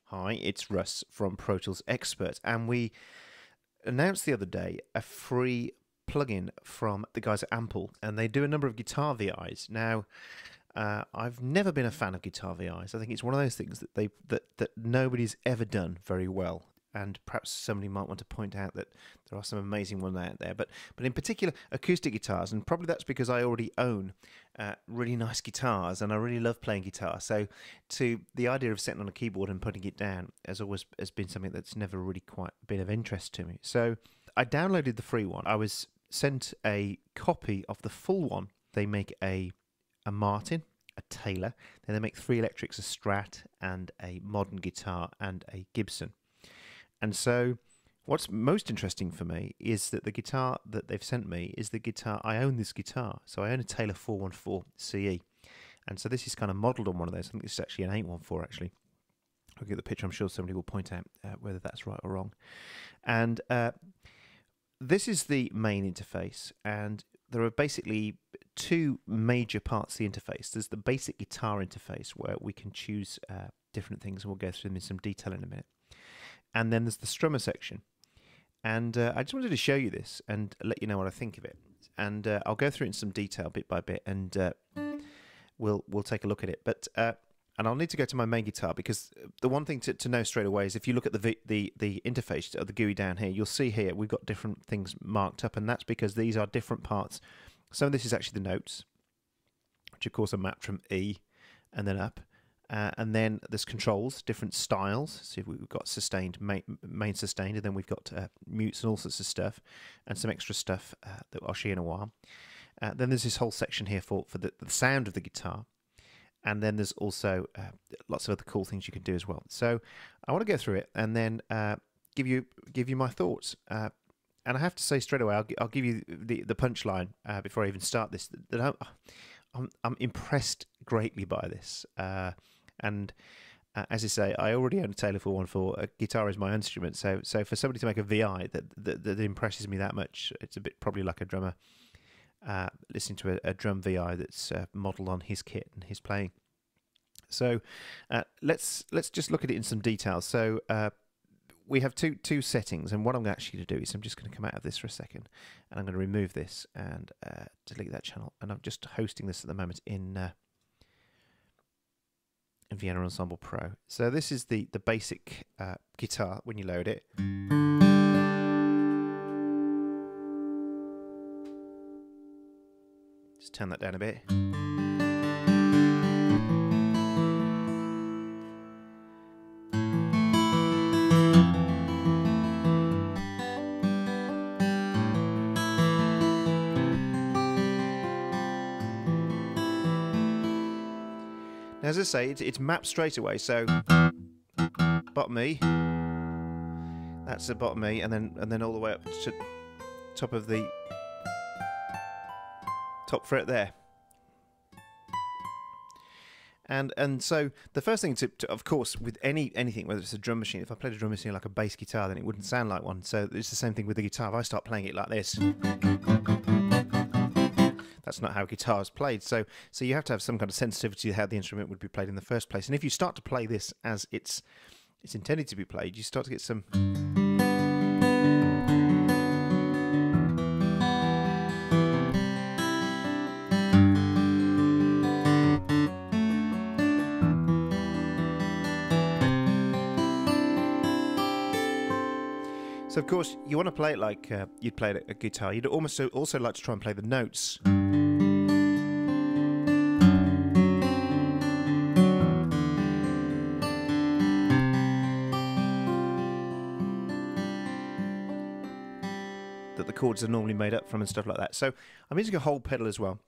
Hi, it's Russ from Pro Tools Expert, and we announced the other day a free plugin from the guys at Ample, and they do a number of guitar VIs. Now, I've never been a fan of guitar VIs. I think it's one of those things that nobody's ever done very well. And perhaps somebody might want to point out that there are some amazing ones out there. But in particular, acoustic guitars, and probably that's because I already own really nice guitars, and I really love playing guitar. So the idea of sitting on a keyboard and putting it down has been something that's never really quite been of interest to me. So I downloaded the free one. I was sent a copy of the full one. They make a Martin, a Taylor, then they make 3 electrics, a Strat, and a modern guitar, and a Gibson. And so what's most interesting for me is that the guitar that they've sent me is the guitar. I own this guitar. So I own a Taylor 414 CE. And so this is kind of modelled on one of those. I think this is actually an 814 actually. Look at the picture. I'm sure somebody will point out whether that's right or wrong. And this is the main interface. And there are basically 2 major parts to the interface. There's the basic guitar interface where we can choose different things, and we'll go through them in some detail in a minute. And then there's the Strummer section. And I just wanted to show you this and let you know what I think of it. And I'll go through it in some detail bit by bit, and we'll take a look at it. But and I'll need to go to my main guitar, because the one thing to know straight away is if you look at the interface of the GUI down here, you'll see here we've got different things marked up, and that's because these are different parts. Some of this is actually the notes, which of course are mapped from E and then up. And then there's controls, different styles. So we've got sustained, main sustained, and then we've got mutes and all sorts of stuff, and some extra stuff that I'll show you in a while. Then there's this whole section here for the sound of the guitar, and then there's also lots of other cool things you can do as well. So I want to go through it and then give you my thoughts. And I have to say straight away, I'll give you the punchline before I even start this. That I'm impressed greatly by this. And as I say, I already own a Taylor 414. A guitar is my instrument, so for somebody to make a VI that impresses me that much, it's a bit probably like a drummer listening to a drum VI that's modelled on his kit and his playing. So let's just look at it in some detail. So we have two settings, and what I'm actually going to do is I'm just going to come out of this for a second, and I'm going to remove this and delete that channel. And I'm just hosting this at the moment in Vienna Ensemble Pro. So this is the basic guitar when you load it. Just turn that down a bit. As I say, it's mapped straight away. So bottom E, that's the bottom E, and then all the way up to top of the top fret there. And so the first thing to of course, with anything, whether it's a drum machine, if I played a drum machine like a bass guitar, then it wouldn't sound like one. So it's the same thing with the guitar. If I start playing it like this, that's not how guitar is played. So you have to have some kind of sensitivity to how the instrument would be played in the first place. And if you start to play this as it's intended to be played, you start to get some. So of course you want to play it like you'd play a guitar. You'd almost also like to try and play the notes. That the chords are normally made up from and stuff like that. So I'm using a whole pedal as well.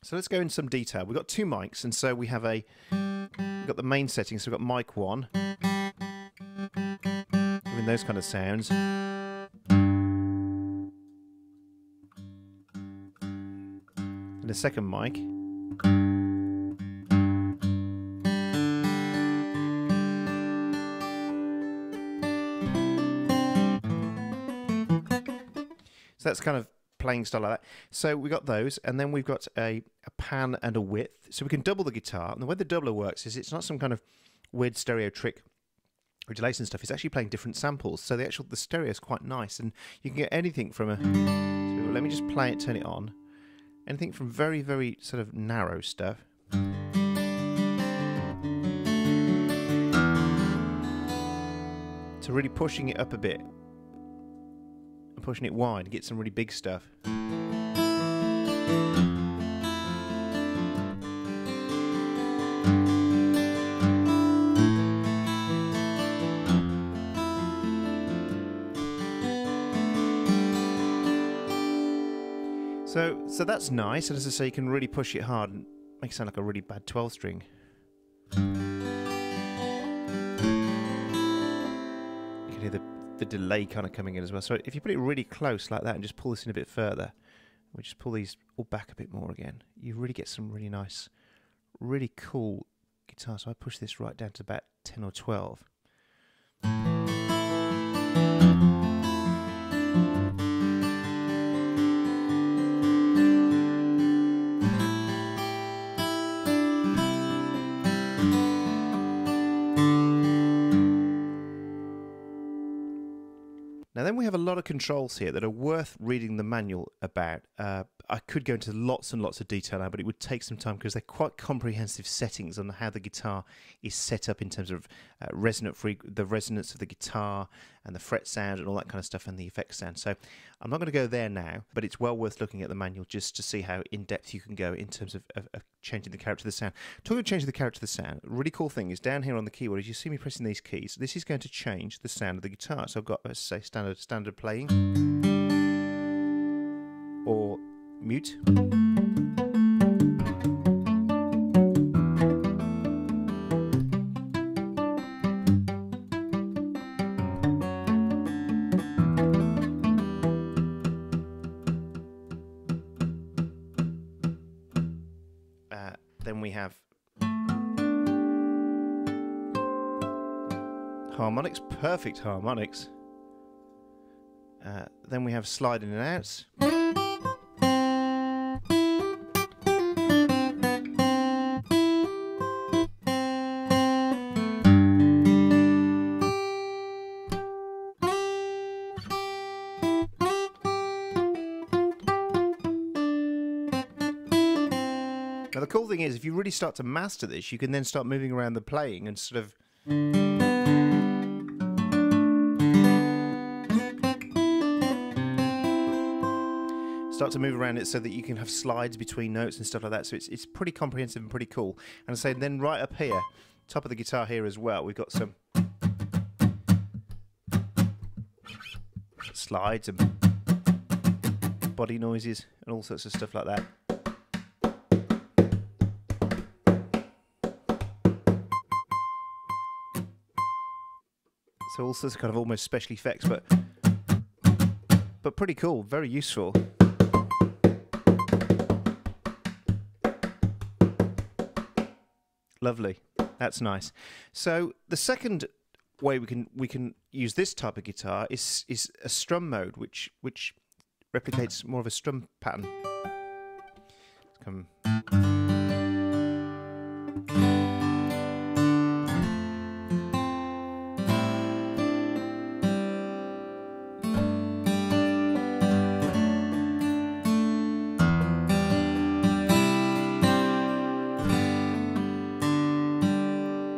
So let's go in some detail. We've got 2 mics, and so we've got the main settings. So we've got mic 1, giving those kind of sounds. And the second mic. So that's kind of playing style like that. So we got those, and then we've got a pan and a width, so we can double the guitar. And the way the doubler works is it's not some kind of weird stereo trick or delay and stuff. It's actually playing different samples, so the stereo is quite nice, and you can get anything from a. So let me just play it, turn it on. Anything from very, very sort of narrow stuff. To really pushing it up a bit. And pushing it wide to get some really big stuff. So that's nice, and as I say, you can really push it hard and make it sound like a really bad 12 string. You can hear the delay kind of coming in as well. So if you put it really close like that and just pull this in a bit further, we just pull these all back a bit more again, you really get some really nice, really cool guitar. So I push this right down to about 10 or 12. Now then we have a lot of controls here that are worth reading the manual about. I could go into lots and lots of detail now, but it would take some time because they're quite comprehensive settings on how the guitar is set up in terms of the resonance of the guitar and the fret sound and all that kind of stuff and the effects sound. So I'm not going to go there now, but it's well worth looking at the manual just to see how in-depth you can go in terms of changing the character of the sound. Talking about changing the character of the sound, a really cool thing is down here on the keyboard, as you see me pressing these keys, this is going to change the sound of the guitar. So I've got, let's say, standard playing, or mute. Then we have harmonics, perfect harmonics. Then we have slide in and outs. Now the cool thing is, if you really start to master this, you can then start moving around the playing and sort of start to move around it so that you can have slides between notes and stuff like that. So it's pretty comprehensive and pretty cool. And I say then right up here, top of the guitar here as well, we've got some slides and body noises and all sorts of stuff like that. So all sorts of kind of almost special effects, but pretty cool, very useful. Lovely, that's nice. So the second way we can use this type of guitar is a strum mode, which replicates more of a strum pattern. Let's come.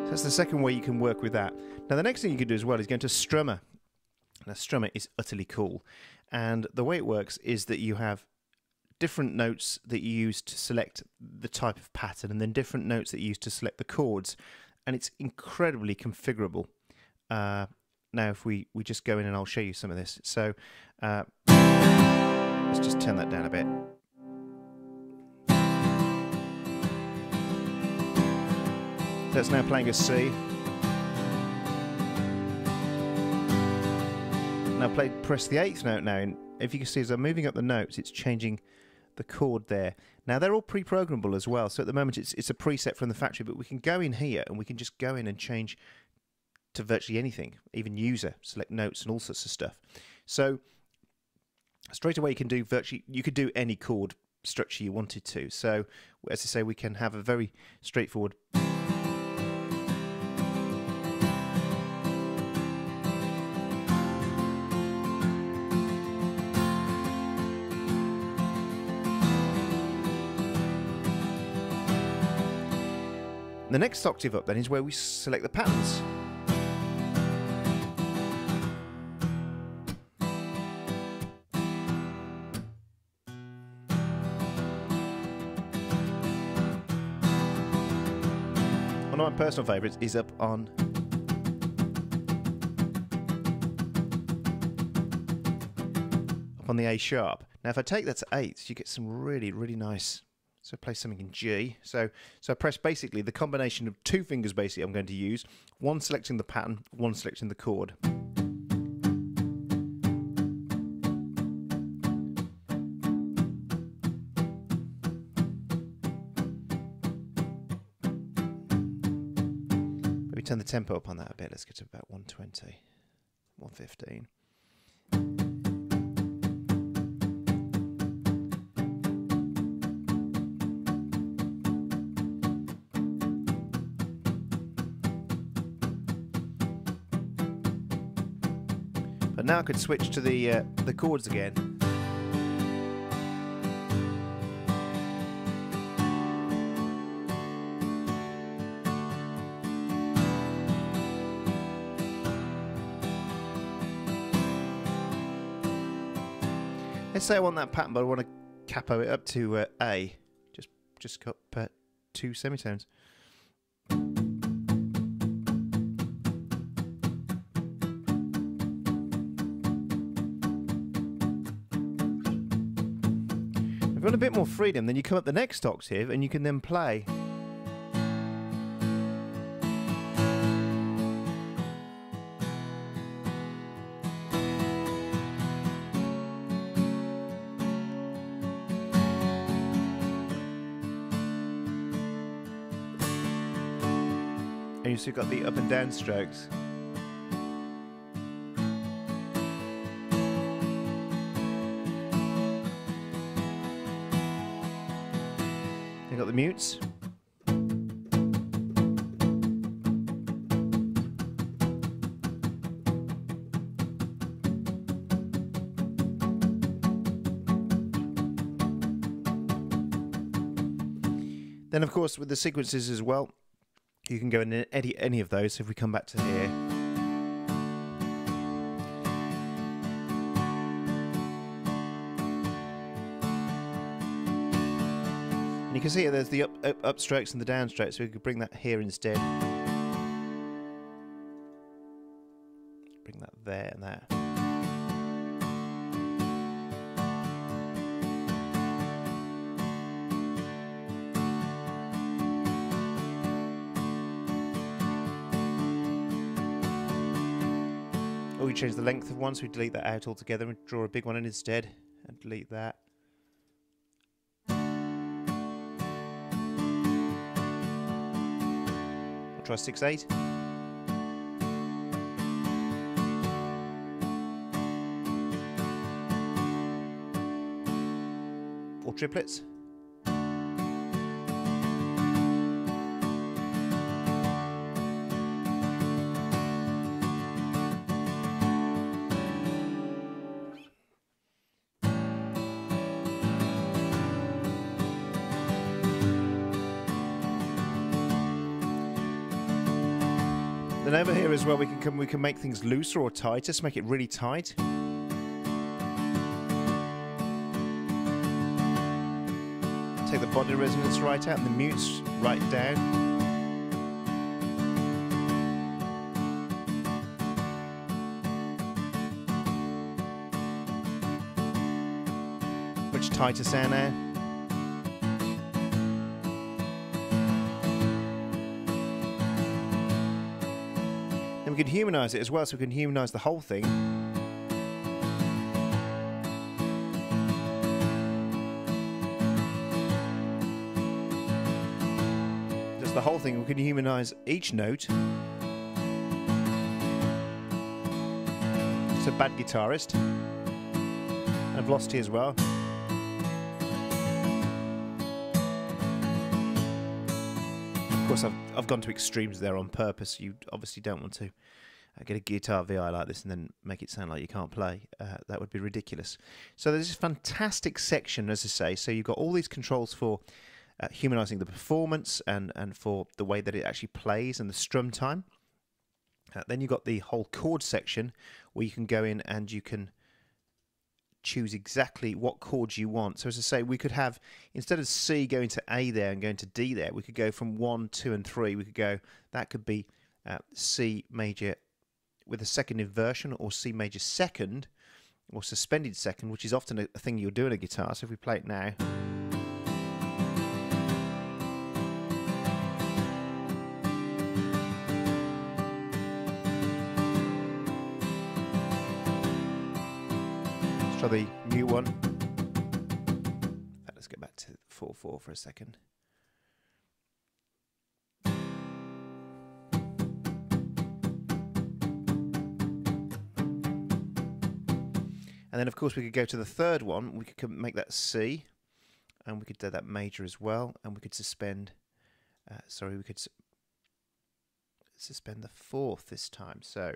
That's the second way you can work with that. Now the next thing you can do as well is go into Strummer. Now Strummer is utterly cool, and the way it works is that you have different notes that you use to select the type of pattern, and then different notes that you use to select the chords, and it's incredibly configurable. Now if we just go in and I'll show you some of this. So let's just turn that down a bit. That's now playing a C. Now press the 8th note now, and if you can see as I'm moving up the notes, it's changing the chord there. Now they're all pre-programmable as well, so at the moment it's a preset from the factory, but we can go in here and we can just go in and change to virtually anything, even user, select notes and all sorts of stuff. So straight away you could do any chord structure you wanted to. So as I say, we can have a very straightforward The next octave up then is where we select the patterns. One of my personal favourites is up on the A sharp. Now if I take that to 8s, you get some really, really nice. So play something in G. So I press basically the combination of 2 fingers basically I'm going to use. One selecting the pattern, one selecting the chord. Maybe turn the tempo up on that a bit. Let's get to about 120, 115. But now I could switch to the chords again. Let's say I want that pattern, but I want to capo it up to A. Just cut 2 semitones. If you want a bit more freedom, then you come up the next octave and you can then play. And you've still got the up and down strokes. You've got the mutes. Then of course with the sequences as well, you can go in and edit any of those. So if we come back to here, and you can see there's the up strokes and the down strokes, so we could bring that here instead. Bring that there and there. Or we change the length of one, so we delete that out altogether and draw a big one in instead, and delete that. I'll try 6/8. Or triplets. Then over here as well, we can make things looser or tighter, so make it really tight. Take the body resonance right out and the mutes right down. Much tighter sound now. We can humanise it as well, so we can humanise the whole thing. Just the whole thing, we can humanise each note. It's a bad guitarist. and velocity as well. Of course, I've gone to extremes there on purpose. You obviously don't want to get a guitar VI like this and then make it sound like you can't play. That would be ridiculous. So there's this fantastic section, as I say. So you've got all these controls for humanizing the performance and for the way that it actually plays and the strum time. Then you've got the whole chord section where you can go in and you can choose exactly what chords you want. So as I say, we could have, instead of C going to A there and going to D there, we could go from 1, 2 and 3. We could go, that could be C major with a second inversion, or C major second, or suspended second, which is often a thing you'll do in a guitar. So if we play it now, let's try the new one. Let's go back to 4/4 for a second. And then, of course, we could go to the third one. We could make that C, and we could do that major as well, and we could suspend. We could suspend the fourth this time. So.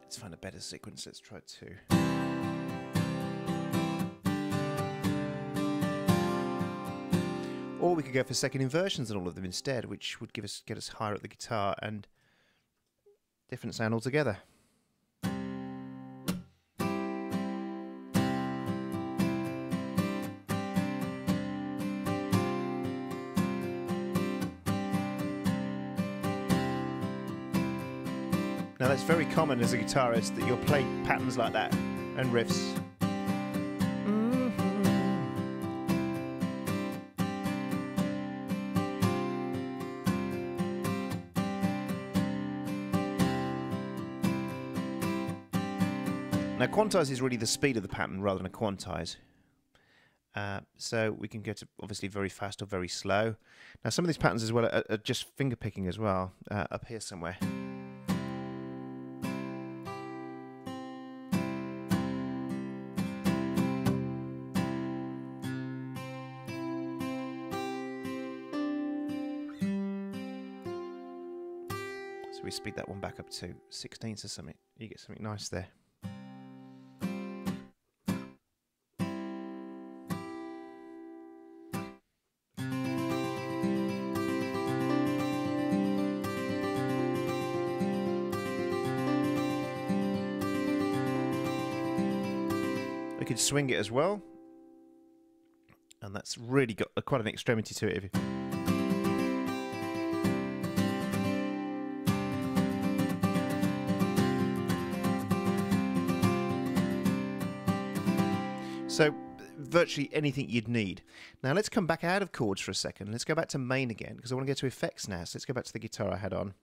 Let's find a better sequence. Let's try 2. Or we could go for second inversions on all of them instead, which would get us higher at the guitar and different sound altogether. Now that's very common as a guitarist, that you'll play patterns like that and riffs. Now, quantize is really the speed of the pattern rather than a quantize. So we can go to obviously very fast or very slow. Now, some of these patterns as well are just finger picking as well, up here somewhere. So we speed that one back up to 16ths or something. You get something nice there. We could swing it as well, and that's really got quite an extremity to it. So virtually anything you'd need. Now let's come back out of chords for a second. Let's go back to main again, because I want to go to effects now. So let's go back to the guitar I had on.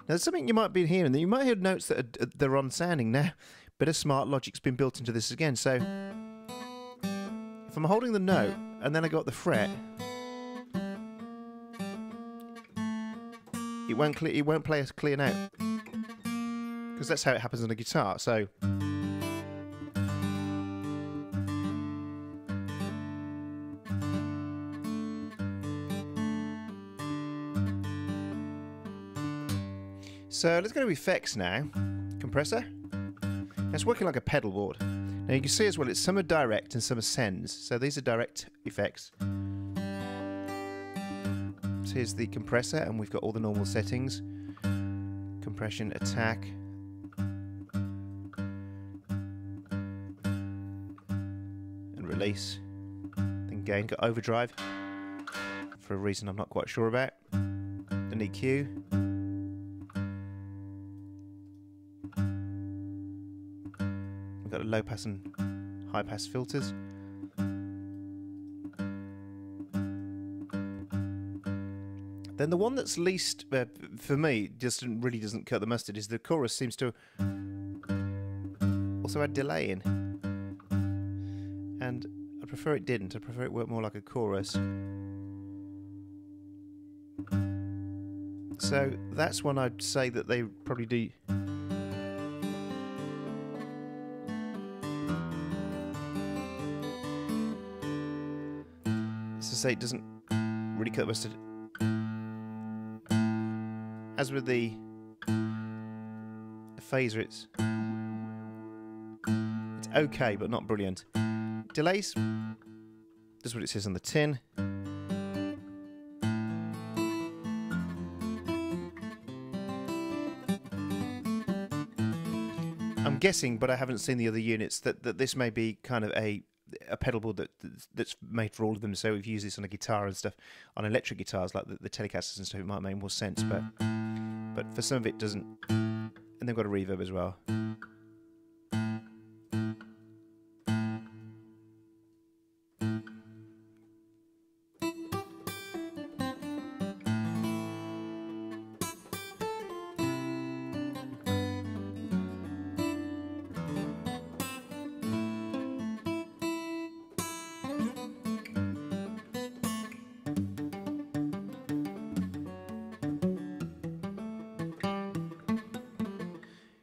Now, there's something you might be hearing. You might hear notes that they're on-sounding now. Bit of smart logic's been built into this again. So, if I'm holding the note and then I got the fret, it won't play a clear note, because that's how it happens on a guitar. So. So let's go to effects now. Compressor. Now it's working like a pedal board. Now you can see as well, some are direct and some are sends. So these are direct effects. So here's the compressor, and we've got all the normal settings. Compression, attack. And release. Then gain, got overdrive. For a reason I'm not quite sure about. Then EQ. Got low pass and high pass filters. Then the one that's least, for me, just really doesn't cut the mustard is the chorus seems to also had delay in, and I prefer it didn't. I prefer it worked more like a chorus. So that's one I'd say that they probably do. As I say, it doesn't really cut the rest of it. As with the phaser, it's okay, but not brilliant. Delays, that's what it says on the tin. I'm guessing, but I haven't seen the other units, that this may be kind of a pedal board that's made for all of them. So if you use this on a guitar and stuff, on electric guitars like the Telecasters and stuff, it might make more sense. But for some of it doesn't. And they've got a reverb as well.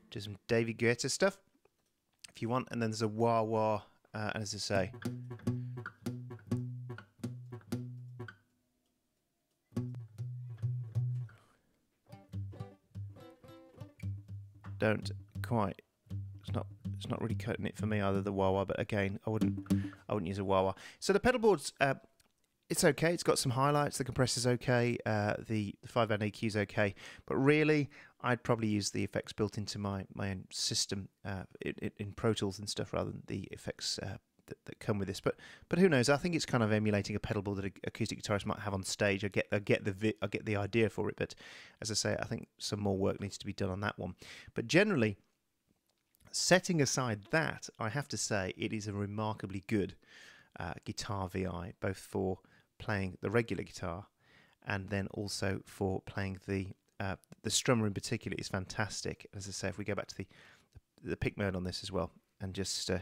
Do some David Guetta stuff if you want, and then there's a wah wah, and as I say, don't quite. It's not really cutting it for me either, the wah wah. But again, I wouldn't use a wah wah. So the pedal board's it's okay. It's got some highlights. The compressor's okay. The 5-band EQ's okay. But really, I'd probably use the effects built into my own system in Pro Tools and stuff, rather than the effects that come with this. But who knows? I think it's kind of emulating a pedal board that an acoustic guitarist might have on stage. I get the idea for it. But as I say, I think some more work needs to be done on that one. But generally, setting aside that, I have to say it is a remarkably good guitar VI, both for playing the regular guitar and then also for playing the Strummer in particular is fantastic. As I say, if we go back to the pick mode on this as well, and just a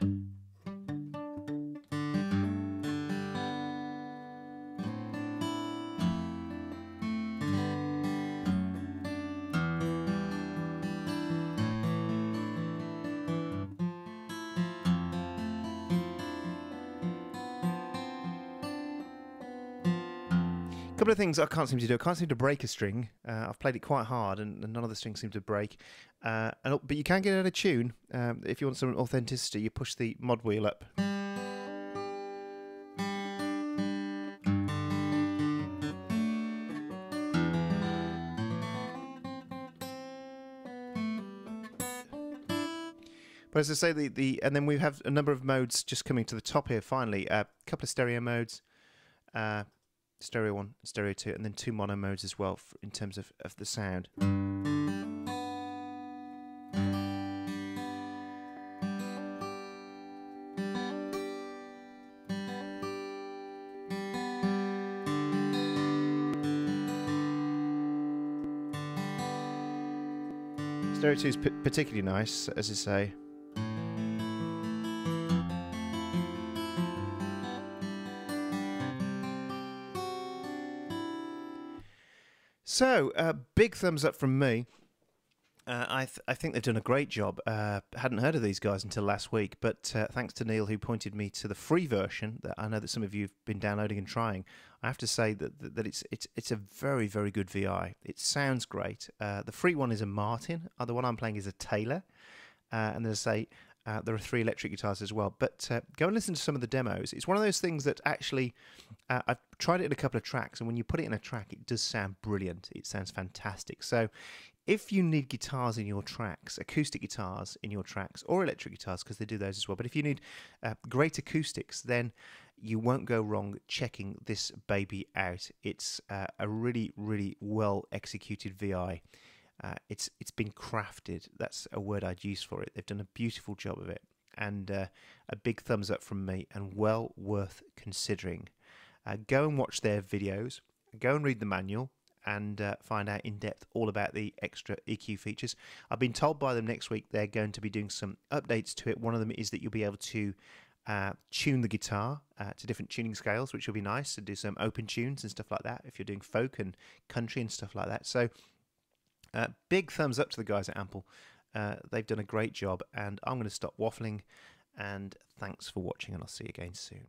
couple of things I can't seem to do. I can't seem to break a string. I've played it quite hard, and none of the strings seem to break. But you can get out of tune. If you want some authenticity, you push the mod wheel up. But as I say, and then we have a number of modes just coming to the top here. Finally, a couple of stereo modes. Stereo 1, stereo 2, and then 2 mono modes as well in terms of the sound. Stereo 2 is particularly nice, as I say. So, big thumbs up from me. I think they've done a great job. Hadn't heard of these guys until last week, but thanks to Neil, who pointed me to the free version that I know that some of you have been downloading and trying. I have to say that it's a very, very good VI. It sounds great. The free one is a Martin. The one I'm playing is a Taylor. And as I say, there are 3 electric guitars as well. But go and listen to some of the demos. It's one of those things that actually, I've tried it in a couple of tracks, and when you put it in a track, it does sound brilliant. It sounds fantastic. So if you need guitars in your tracks, acoustic guitars in your tracks, or electric guitars, because they do those as well, but if you need great acoustics, then you won't go wrong checking this baby out. It's a really, really well executed VI. It's been crafted. That's a word I'd use for it. They've done a beautiful job of it, and a big thumbs up from me, and well worth considering. Go and watch their videos. Go and read the manual. and find out in depth all about the extra EQ features. I've been told by them next week they're going to be doing some updates to it. One of them is that you'll be able to tune the guitar to different tuning scales, which will be nice, to do some open tunes and stuff like that if you're doing folk and country and stuff like that. So big thumbs up to the guys at Ample. They've done a great job, and I'm going to stop waffling, and thanks for watching, and I'll see you again soon.